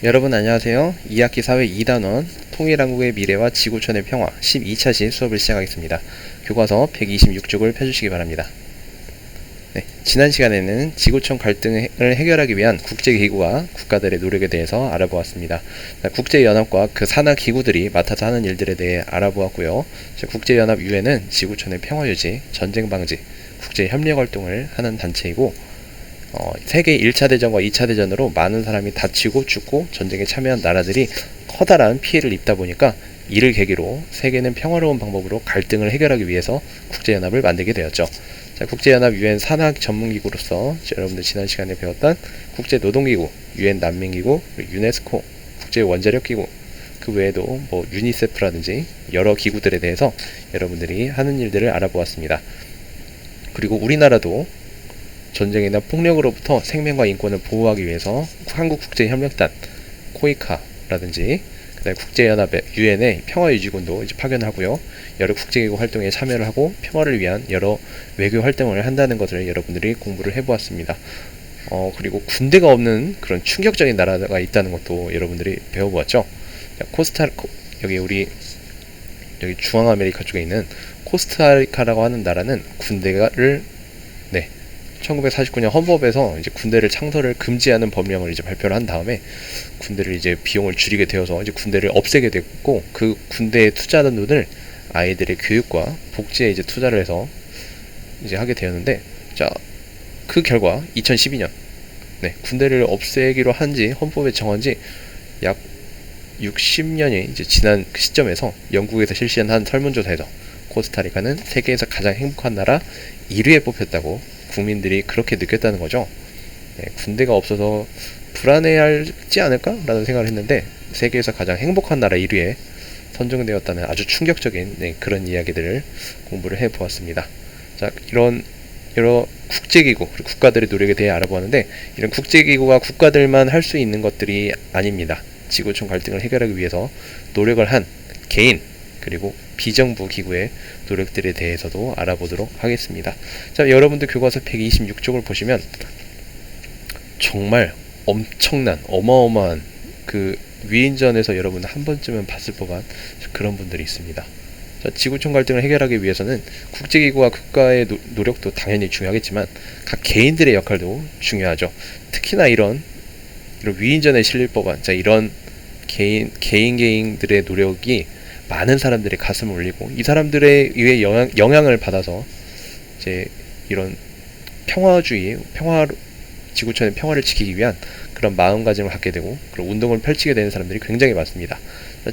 여러분 안녕하세요. 2학기 사회 2단원 통일한국의 미래와 지구촌의 평화 12차시 수업을 시작하겠습니다. 교과서 126쪽을 펴주시기 바랍니다. 네, 지난 시간에는 지구촌 갈등을 해결하기 위한 국제기구와 국가들의 노력에 대해서 알아보았습니다. 국제연합과 그 산하 기구들이 맡아서 하는 일들에 대해 알아보았고요. 국제연합 유엔은 지구촌의 평화유지, 전쟁방지, 국제협력활동을 하는 단체이고 세계 1차 대전과 2차 대전으로 많은 사람이 다치고 죽고 전쟁에 참여한 나라들이 커다란 피해를 입다 보니까 이를 계기로 세계는 평화로운 방법으로 갈등을 해결하기 위해서 국제연합을 만들게 되었죠. 자, 국제연합 유엔 산하 전문기구로서 여러분들 지난 시간에 배웠던 국제노동기구, 유엔 난민기구, 유네스코, 국제원자력기구, 그 외에도 유니세프라든지 여러 기구들에 대해서 여러분들이 하는 일들을 알아보았습니다. 그리고 우리나라도 전쟁이나 폭력으로부터 생명과 인권을 보호하기 위해서 한국국제협력단, 코이카라든지 그다음에 국제연합의 유엔의 평화유지군도 이제 파견하고요. 여러 국제기구 활동에 참여를 하고 평화를 위한 여러 외교 활동을 한다는 것을 여러분들이 공부를 해보았습니다. 그리고 군대가 없는 그런 충격적인 나라가 있다는 것도 여러분들이 배워보았죠. 여기 중앙아메리카 쪽에 있는 코스타리카라고 하는 나라는 군대를 1949년 헌법에서 이제 군대를 창설을 금지하는 법령을 이제 발표를 한 다음에 군대를 이제 비용을 줄이게 되어서 이제 군대를 없애게 됐고, 그 군대에 투자하는 돈을 아이들의 교육과 복지에 이제 투자를 해서 이제 하게 되었는데, 자, 그 결과 2012년 군대를 없애기로 한지 헌법에 정한지 약 60년이 이제 지난 그 시점에서 영국에서 실시한 한 설문조사에서 코스타리카는 세계에서 가장 행복한 나라 1위에 뽑혔다고 국민들이 그렇게 느꼈다는 거죠. 군대가 없어서 불안해하지 않을까? 라는 생각을 했는데 세계에서 가장 행복한 나라 1위에 선정되었다는 아주 충격적인 그런 이야기들을 공부를 해보았습니다. 자, 이런 여러 국제기구, 그리고 국가들의 노력에 대해 알아보았는데, 이런 국제기구가 국가들만 할 수 있는 것들이 아닙니다. 지구촌 갈등을 해결하기 위해서 노력을 한 개인, 그리고 비정부 기구의 노력들에 대해서도 알아보도록 하겠습니다. 자, 여러분들 교과서 126쪽을 보시면 정말 엄청난 어마어마한 그 위인전에서 여러분 한 번쯤은 봤을 법한 그런 분들이 있습니다. 자, 지구촌 갈등을 해결하기 위해서는 국제기구와 국가의 노력도 당연히 중요하겠지만 각 개인들의 역할도 중요하죠. 특히나 이런 위인전에 실릴 법한 이런 개인들의 노력이 많은 사람들의 가슴을 울리고, 이 사람들에 의해 영향을 받아서 이제 이런 지구촌의 평화를 지키기 위한 그런 마음가짐을 갖게 되고 그런 운동을 펼치게 되는 사람들이 굉장히 많습니다.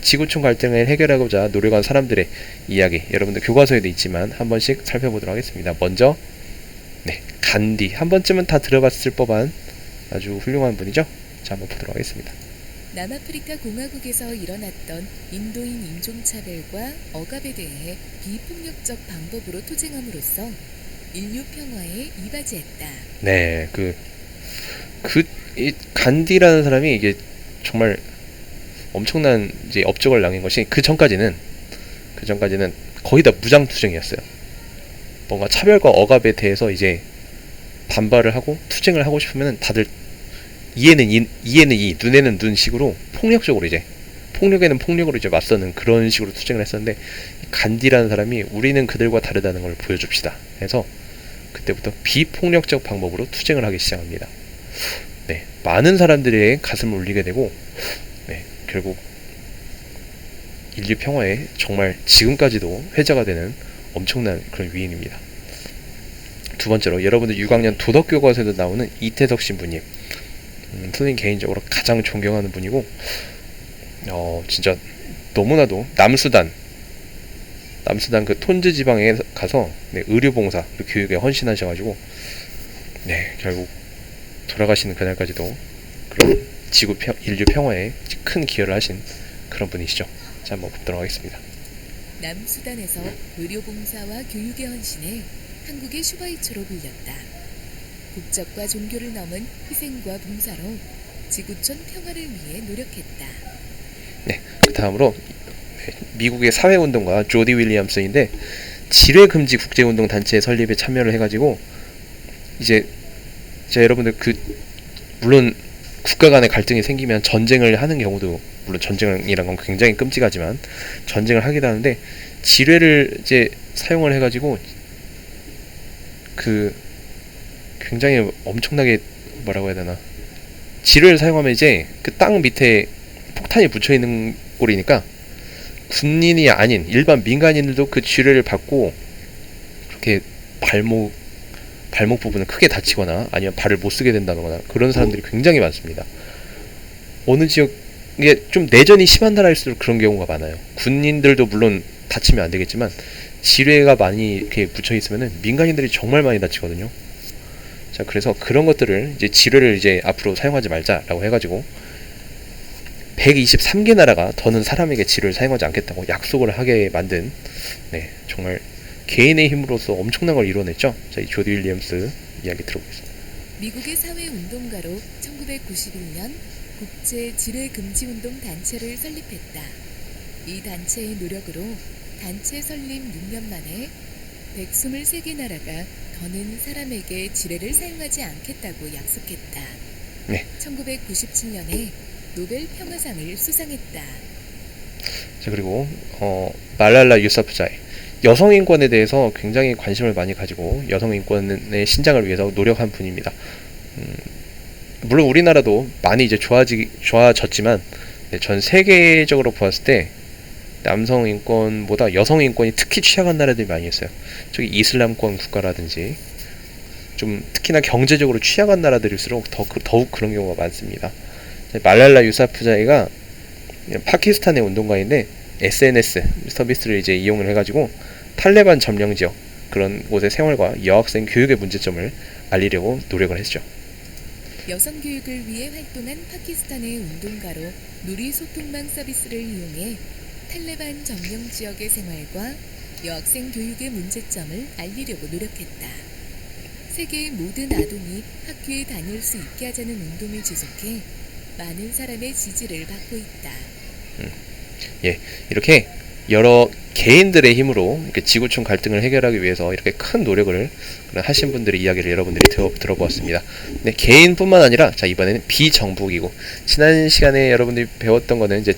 지구촌 갈등을 해결하고자 노력한 사람들의 이야기, 여러분들 교과서에도 있지만 한 번씩 살펴보도록 하겠습니다. 먼저 간디, 한 번쯤은 다 들어봤을 법한 아주 훌륭한 분이죠. 자, 한번 보도록 하겠습니다. 남아프리카 공화국에서 일어났던 인도인 인종차별과 억압에 대해 비폭력적 방법으로 투쟁함으로써 인류 평화에 이바지했다. 네, 이 간디라는 사람이 이게 정말 엄청난 이제 업적을 남긴 것이, 그 전까지는 거의 다 무장투쟁이었어요. 뭔가 차별과 억압에 대해서 이제 반발을 하고 투쟁을 하고 싶으면 다들 이에는 이, 눈에는 눈 식으로 폭력적으로 폭력에는 폭력으로 맞서는 그런 식으로 투쟁을 했었는데, 간디라는 사람이 우리는 그들과 다르다는 걸 보여줍시다 해서 그때부터 비폭력적 방법으로 투쟁을 하기 시작합니다. 많은 사람들의 가슴을 울리게 되고 결국 인류 평화에 정말 지금까지도 회자가 되는 엄청난 그런 위인입니다. 두 번째로 여러분들 6학년 도덕교과서에도 나오는 이태석 신부님, 선생님 개인적으로 가장 존경하는 분이고, 진짜 너무나도 남수단 그 톤즈 지방에 가서 의료봉사, 교육에 헌신하셔가지고 결국 돌아가시는 그날까지도 그런 인류 평화에 큰 기여를 하신 그런 분이시죠. 자, 한번 보도록 하겠습니다. 남수단에서 의료봉사와 교육에 헌신해 한국의 슈바이처로 불렸다. 국적과 종교를 넘은 희생과 봉사로 지구촌 평화를 위해 노력했다. 그 다음으로 미국의 사회운동가 조디 윌리엄스인데, 지뢰금지 국제운동 단체 설립에 참여를 해가지고 이제 여러분들 물론 국가 간의 갈등이 생기면 전쟁을 하는 경우도, 물론 전쟁이란 건 굉장히 끔찍하지만 전쟁을 하기도 하는데, 지뢰를 이제 사용을 해가지고 그 굉장히 엄청나게, 뭐라고 해야 되나, 지뢰를 사용하면 이제 그 땅 밑에 폭탄이 붙여 있는 꼴이니까 군인이 아닌 일반 민간인들도 그 지뢰를 받고 그렇게 발목 부분을 크게 다치거나 아니면 발을 못 쓰게 된다거나 그런 사람들이 굉장히 많습니다. 어느 지역에 좀 내전이 심한 나라일수록 그런 경우가 많아요. 군인들도 물론 다치면 안 되겠지만 지뢰가 많이 이렇게 붙여 있으면은 민간인들이 정말 많이 다치거든요. 자, 그래서 그런 것들을 이제 지뢰를 이제 앞으로 사용하지 말자라고 해가지고 123개 나라가 더는 사람에게 지뢰를 사용하지 않겠다고 약속을 하게 만든, 네, 정말 개인의 힘으로서 엄청난 걸 이뤄냈죠. 자, 이 조디 윌리엄스 이야기 들어보겠습니다. 미국의 사회운동가로 1991년 국제 지뢰 금지 운동 단체를 설립했다. 이 단체의 노력으로 단체 설립 6년 만에 123개 나라가 더는 사람에게 지뢰를 사용하지 않겠다고 약속했다. 네. 1997년에 노벨 평화상을 수상했다. 자, 그리고 말랄라 유사프자이, 여성 인권에 대해서 굉장히 관심을 많이 가지고 여성 인권의 신장을 위해서 노력한 분입니다. 물론 우리나라도 많이 이제 좋아졌지만, 네, 전 세계적으로 보았을 때 남성 인권보다 여성 인권이 특히 취약한 나라들이 많이 있어요. 저기 이슬람권 국가라든지 좀 특히나 경제적으로 취약한 나라들일수록 더욱 그런 경우가 많습니다. 말랄라 유사프자이가 파키스탄의 운동가인데 SNS 서비스를 이제 이용을 해가지고 탈레반 점령 지역 그런 곳의 생활과 여학생 교육의 문제점을 알리려고 노력을 했죠. 여성 교육을 위해 활동한 파키스탄의 운동가로 누리 소통망 서비스를 이용해 탈레반 점령 지역의 생활과 여학생 교육의 문제점을 알리려고 노력했다. 세계의 모든 아동이 학교에 다닐 수 있게 하자는 운동을 지속해 많은 사람의 지지를 받고 있다. 예, 이렇게 여러 개인들의 힘으로 이렇게 지구촌 갈등을 해결하기 위해서 이렇게 큰 노력을 하신 분들의 이야기를 여러분들이 들어보았습니다. 네, 개인뿐만 아니라, 자, 이번에는 비정부기구. 지난 시간에 여러분들이 배웠던 거는 이제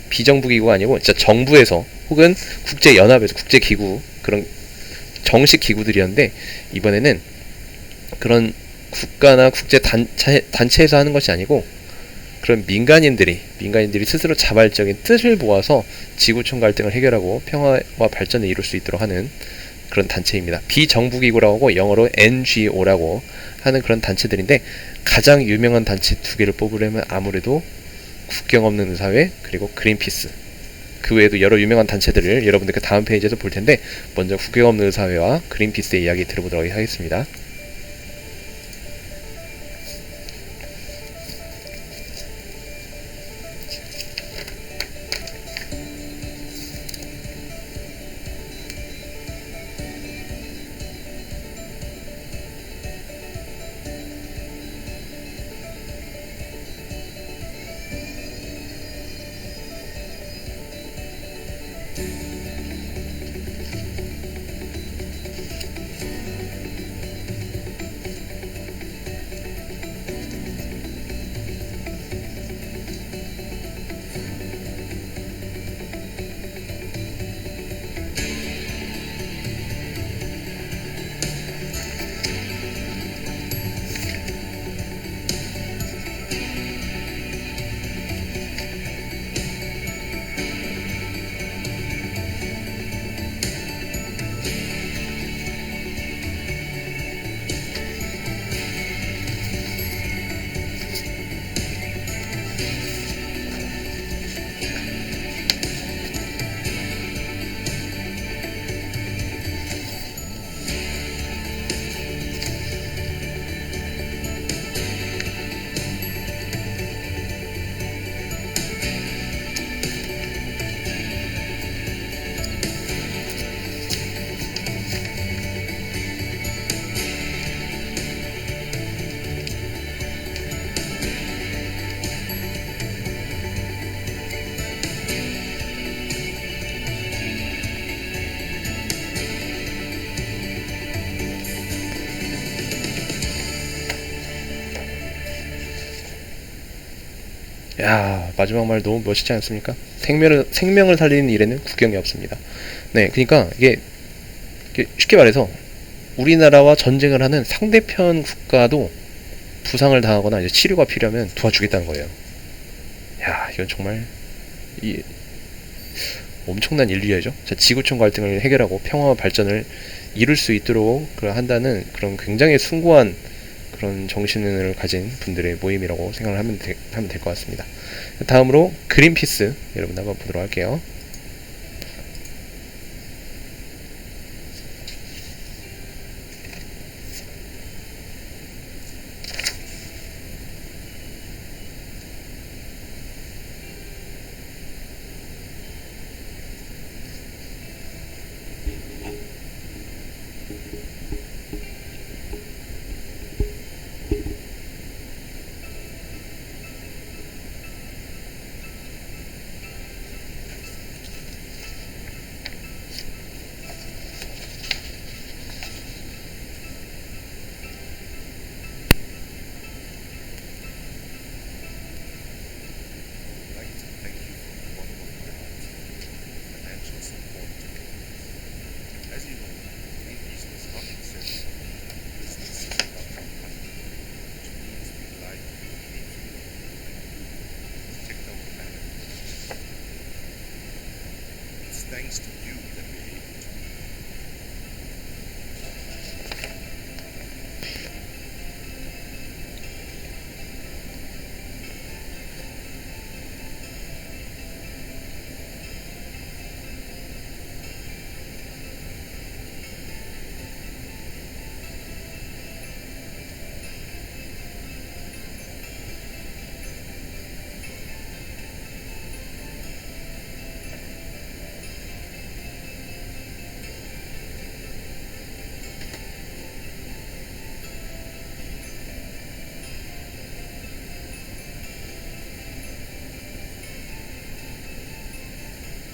비정부기구가 아니고 진짜 정부에서 혹은 국제연합에서 국제기구, 그런 정식 기구들이었는데, 이번에는 그런 국가나 국제 단체에서 하는 것이 아니고 그런 민간인들이 스스로 자발적인 뜻을 모아서 지구촌 갈등을 해결하고 평화와 발전을 이룰 수 있도록 하는 그런 단체입니다. 비정부기구라고 하고 영어로 NGO라고 하는 그런 단체들인데, 가장 유명한 단체 두 개를 뽑으려면 아무래도 국경 없는 의사회 그리고 그린피스, 그 외에도 여러 유명한 단체들을 여러분들 그 다음 페이지에서 볼 텐데, 먼저 국경 없는 의사회와 그린피스의 이야기 들어보도록 하겠습니다. 야, 마지막 말 너무 멋있지 않습니까? 생명을 살리는 일에는 국경이 없습니다. 네, 그러니까 이게 쉽게 말해서 우리나라와 전쟁을 하는 상대편 국가도 부상을 당하거나 이제 치료가 필요하면 도와주겠다는 거예요. 야, 이건 정말 이 엄청난 인류애죠. 자, 지구촌 갈등을 해결하고 평화와 발전을 이룰 수 있도록 한다는 그런 굉장히 숭고한 그런 정신을 가진 분들의 모임이라고 생각을 하면 될 것 같습니다. 다음으로 그린피스 여러분 한번 보도록 할게요. Thanks to you that we're able to.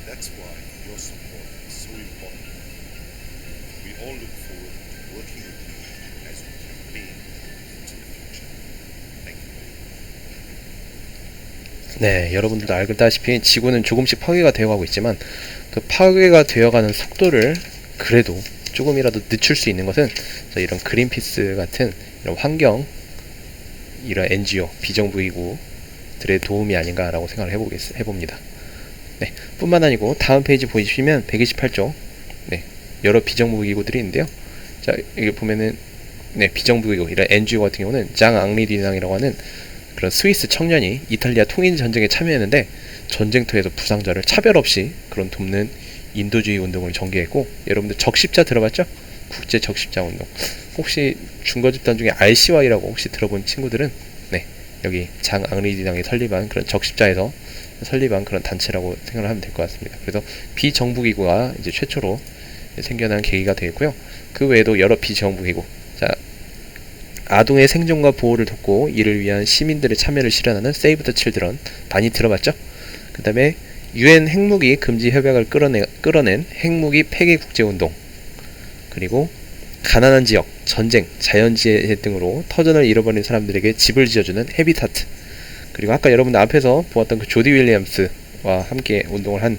That's why your support is so important. We all look forward to working with you as we campaign into the future. Thank you very much. 네, 여러분들도 알다시피 지구는 조금씩 파괴가 되어가고 있지만 그 파괴가 되어가는 속도를 그래도 조금이라도 늦출 수 있는 것은 이런 그린피스 같은 이런 환경 이런 NGO 비정부기구들의 도움이 아닌가라고 생각을 해봅니다. 네, 뿐만 아니고 다음 페이지 보시면 128쪽 네, 여러 비정부기구들이 있는데요. 자, 여기 보면은 네, 비정부기구 이런 NGO 같은 경우는 장 앙리디낭이라고 하는 그런 스위스 청년이 이탈리아 통일 전쟁에 참여했는데 전쟁터에서 부상자를 차별 없이 그런 돕는 인도주의 운동을 전개했고, 여러분들 적십자 들어봤죠? 국제 적십자 운동. 혹시 중거 집단 중에 RCY라고 혹시 들어본 친구들은 네, 여기 장 앙리디낭이 설립한 그런 적십자에서 설립한 그런 단체라고 생각을 하면 될 것 같습니다. 그래서 비정부기구가 이제 최초로 생겨난 계기가 되겠고요. 그 외에도 여러 비정부기구, 자, 아동의 생존과 보호를 돕고 이를 위한 시민들의 참여를 실현하는 세이브 더 칠드런 많이 들어봤죠? 그 다음에 UN 핵무기 금지 협약을 끌어낸 핵무기 폐기 국제운동, 그리고 가난한 지역, 전쟁, 자연재해 등으로 터전을 잃어버린 사람들에게 집을 지어주는 헤비타트, 그리고 아까 여러분들 앞에서 보았던 그 조디 윌리엄스와 함께 운동을 한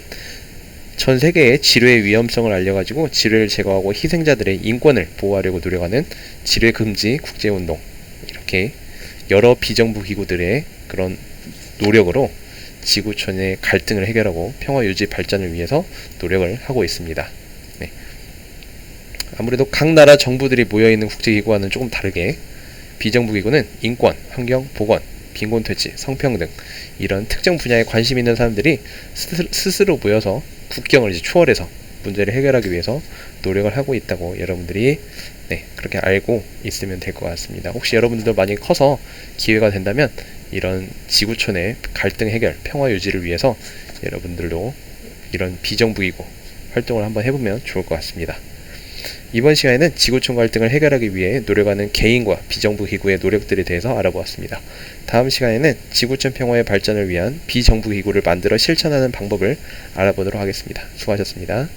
전 세계의 지뢰의 위험성을 알려가지고 지뢰를 제거하고 희생자들의 인권을 보호하려고 노력하는 지뢰 금지 국제운동, 이렇게 여러 비정부 기구들의 그런 노력으로 지구촌의 갈등을 해결하고 평화 유지 발전을 위해서 노력을 하고 있습니다. 네. 아무래도 각 나라 정부들이 모여있는 국제기구와는 조금 다르게 비정부기구는 인권, 환경, 보건, 빈곤퇴치, 성평등 이런 특정 분야에 관심 있는 사람들이 스스로 모여서 국경을 이제 초월해서 문제를 해결하기 위해서 노력을 하고 있다고 여러분들이 네, 그렇게 알고 있으면 될 것 같습니다. 혹시 여러분들도 많이 커서 기회가 된다면 이런 지구촌의 갈등 해결, 평화 유지를 위해서 여러분들도 이런 비정부기구 활동을 한번 해보면 좋을 것 같습니다. 이번 시간에는 지구촌 갈등을 해결하기 위해 노력하는 개인과 비정부기구의 노력들에 대해서 알아보았습니다. 다음 시간에는 지구촌 평화의 발전을 위한 비정부기구를 만들어 실천하는 방법을 알아보도록 하겠습니다. 수고하셨습니다.